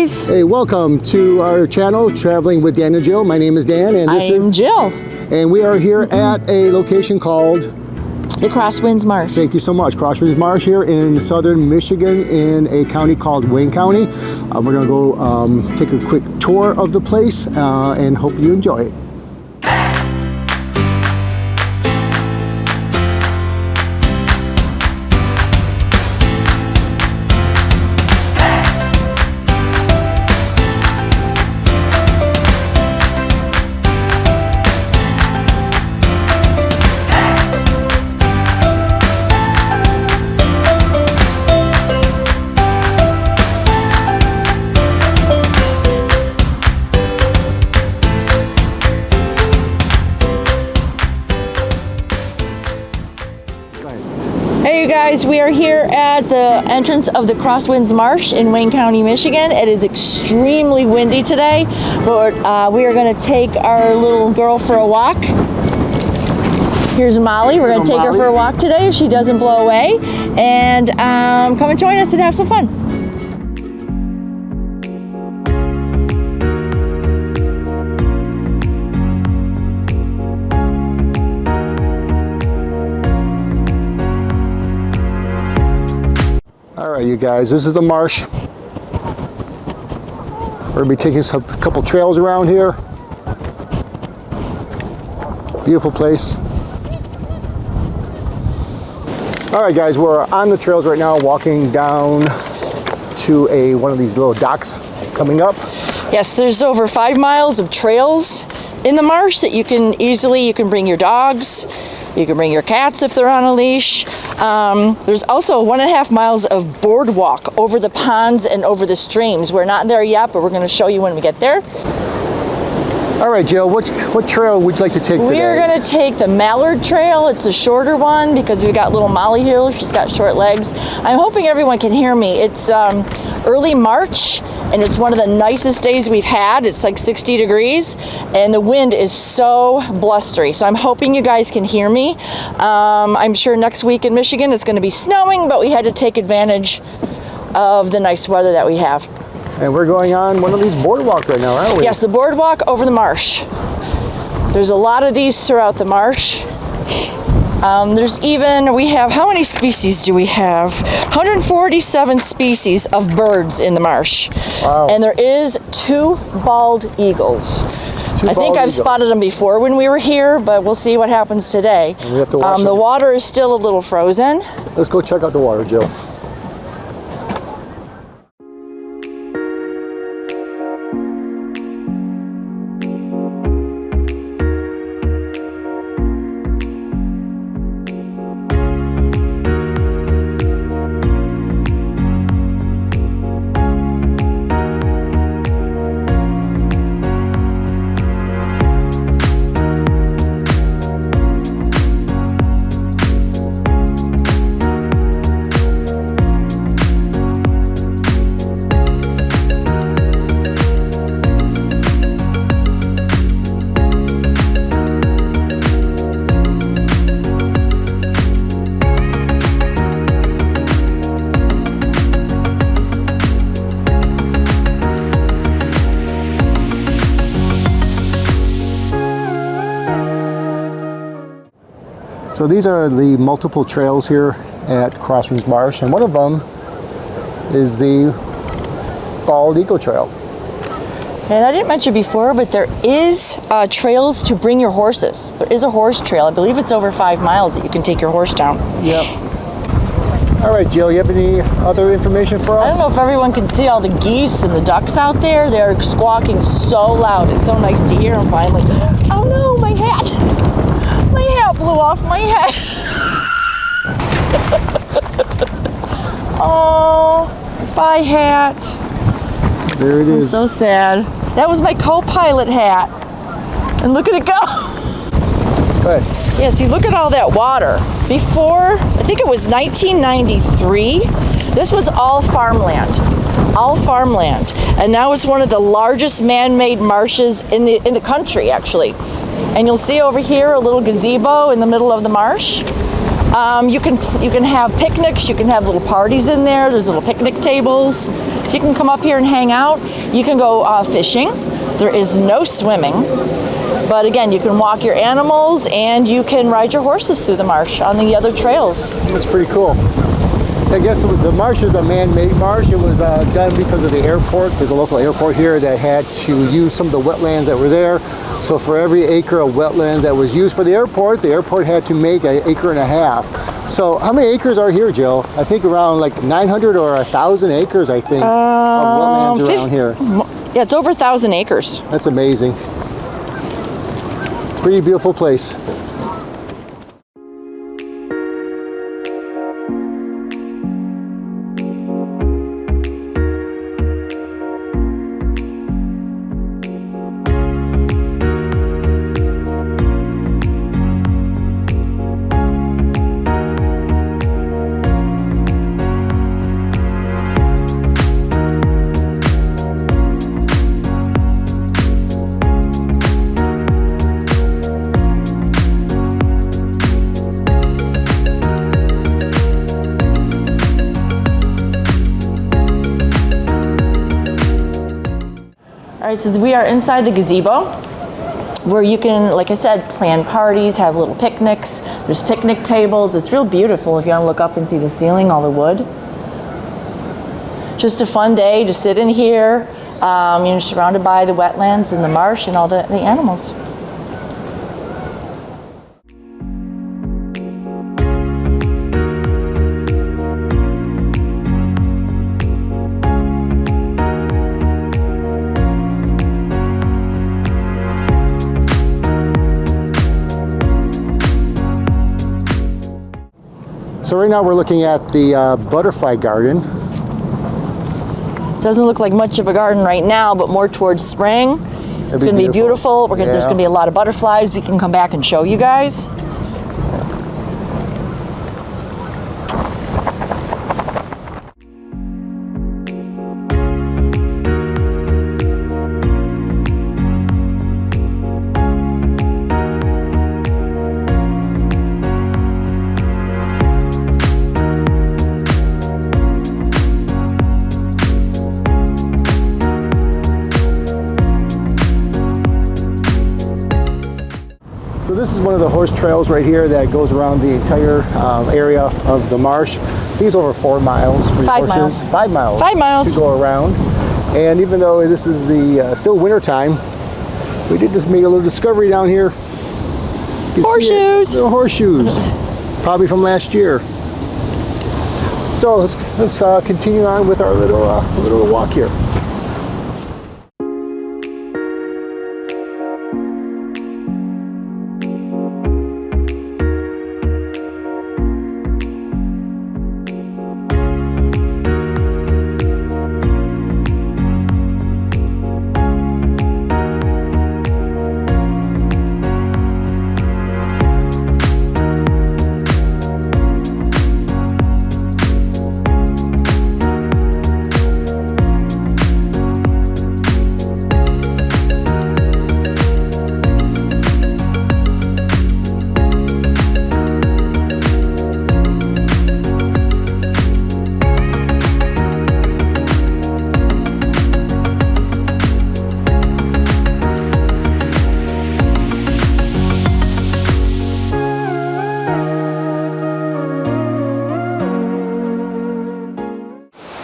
guys. Hey, welcome to our channel, Traveling with Dan and Jill. My name is Dan, and this is Jill. And we are here at a location called the Crosswinds Marsh. Thank you so much. Crosswinds Marsh here in southern Michigan in a county called Wayne County. We're going to go take a quick tour of the place and hope you enjoy it. Hey you guys, we are here at the entrance of the Crosswinds Marsh in Wayne County, Michigan. It is extremely windy today, but we are going to take our little girl for a walk. Here's Molly. We're going to take her for a walk today if she doesn't blow away. And come and join us and have some fun. All right, you guys, this is the marsh. We're going to be taking a couple trails around here. Beautiful place. All right, guys, we're on the trails right now, walking down to one of these little docks coming up. Yes, there's over 5 miles of trails in the marsh that you can bring your dogs. You can bring your cats if they're on a leash. There's also 1.5 miles of boardwalk over the ponds and over the streams. We're not there yet, but we're going to show you when we get there. All right, Jill, what trail would you like to take today? We're going to take the Mallard Trail. It's a shorter one because we've got little Molly here. She's got short legs. I'm hoping everyone can hear me. It's early March, and it's one of the nicest days we've had. It's like 60 degrees, and the wind is so blustery. So I'm hoping you guys can hear me. I'm sure next week in Michigan it's going to be snowing, but we had to take advantage of the nice weather that we have. And we're going on one of these boardwalks right now, aren't we? Yes, the boardwalk over the marsh. There's a lot of these throughout the marsh. We have, how many species do we have? 147 species of birds in the marsh. Wow. And there is 2 bald eagles. I think I've spotted them before when we were here, but we'll see what happens today. And we have to watch the water is still a little frozen. Let's go check out the water, Jill. So these are the multiple trails here at Crosswinds Marsh, and one of them is the Bald Eagle Trail. And I didn't mention before, but there is trails to bring your horses. There is a horse trail. I believe it's over 5 miles that you can take your horse down. Yep. All right, Jill, you have any other information for us? I don't know if everyone can see all the geese and the ducks out there. They're squawking so loud. It's so nice to hear them finally. Oh no, my hat! My hat blew off my head. Oh, bye hat. There it is. I'm so sad. That was my co-pilot hat. And look at it go. Right. Yeah, see, look at all that water. Before, I think it was 1993, this was all farmland. All farmland. And now it's one of the largest man-made marshes in the country, actually. And you'll see over here a little gazebo in the middle of the marsh. You can have picnics, you can have little parties in there. There's little picnic tables. So you can come up here and hang out. You can go fishing. There is no swimming. But again, you can walk your animals and you can ride your horses through the marsh on the other trails. That's pretty cool. I guess the marsh is a man-made marsh. It was done because of the airport. There's a local airport here that had to use some of the wetlands that were there. So for every acre of wetland that was used for the airport had to make an acre and a half. So how many acres are here, Jill? I think around like 900 or 1,000 acres, I think, of wetlands around here. Yeah, it's over 1,000 acres. That's amazing. Pretty beautiful place. All right, so we are inside the gazebo where you can, like I said, plan parties, have little picnics. There's picnic tables. It's real beautiful if you want to look up and see the ceiling, all the wood. Just a fun day to sit in here. You're surrounded by the wetlands and the marsh and all the animals. So right now we're looking at the butterfly garden. Doesn't look like much of a garden right now, but more towards spring. It's going to be beautiful. There's going to be a lot of butterflies. We can come back and show you guys. So this is one of the horse trails right here that goes around the entire area of the marsh. These over 4 miles for 5 horses. miles. 5 miles. 5 miles to go around. And even though this is the still winter time, we did just make a little discovery down here. Horseshoes. Little horseshoes, probably from last year. So let's continue on with our little walk here.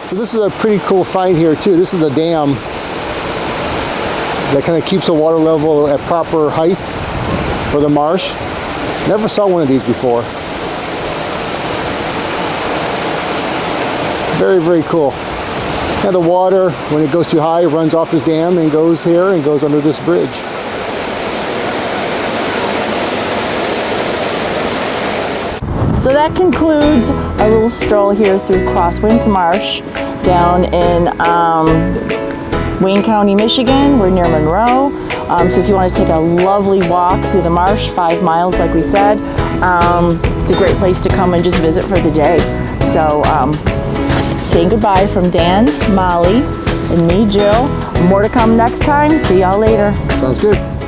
So this is a pretty cool find here too. This is a dam that kind of keeps the water level at proper height for the marsh. Never saw one of these before. Very, very cool. And the water, when it goes too high, it runs off this dam and goes here and goes under this bridge. So that concludes our little stroll here through Crosswinds Marsh down in Wayne County, Michigan. We're near Monroe. So if you want to take a lovely walk through the marsh, 5 miles like we said, it's a great place to come and just visit for the day. So saying goodbye from Dan, Molly, and me, Jill. More to come next time. See y'all later. Sounds good.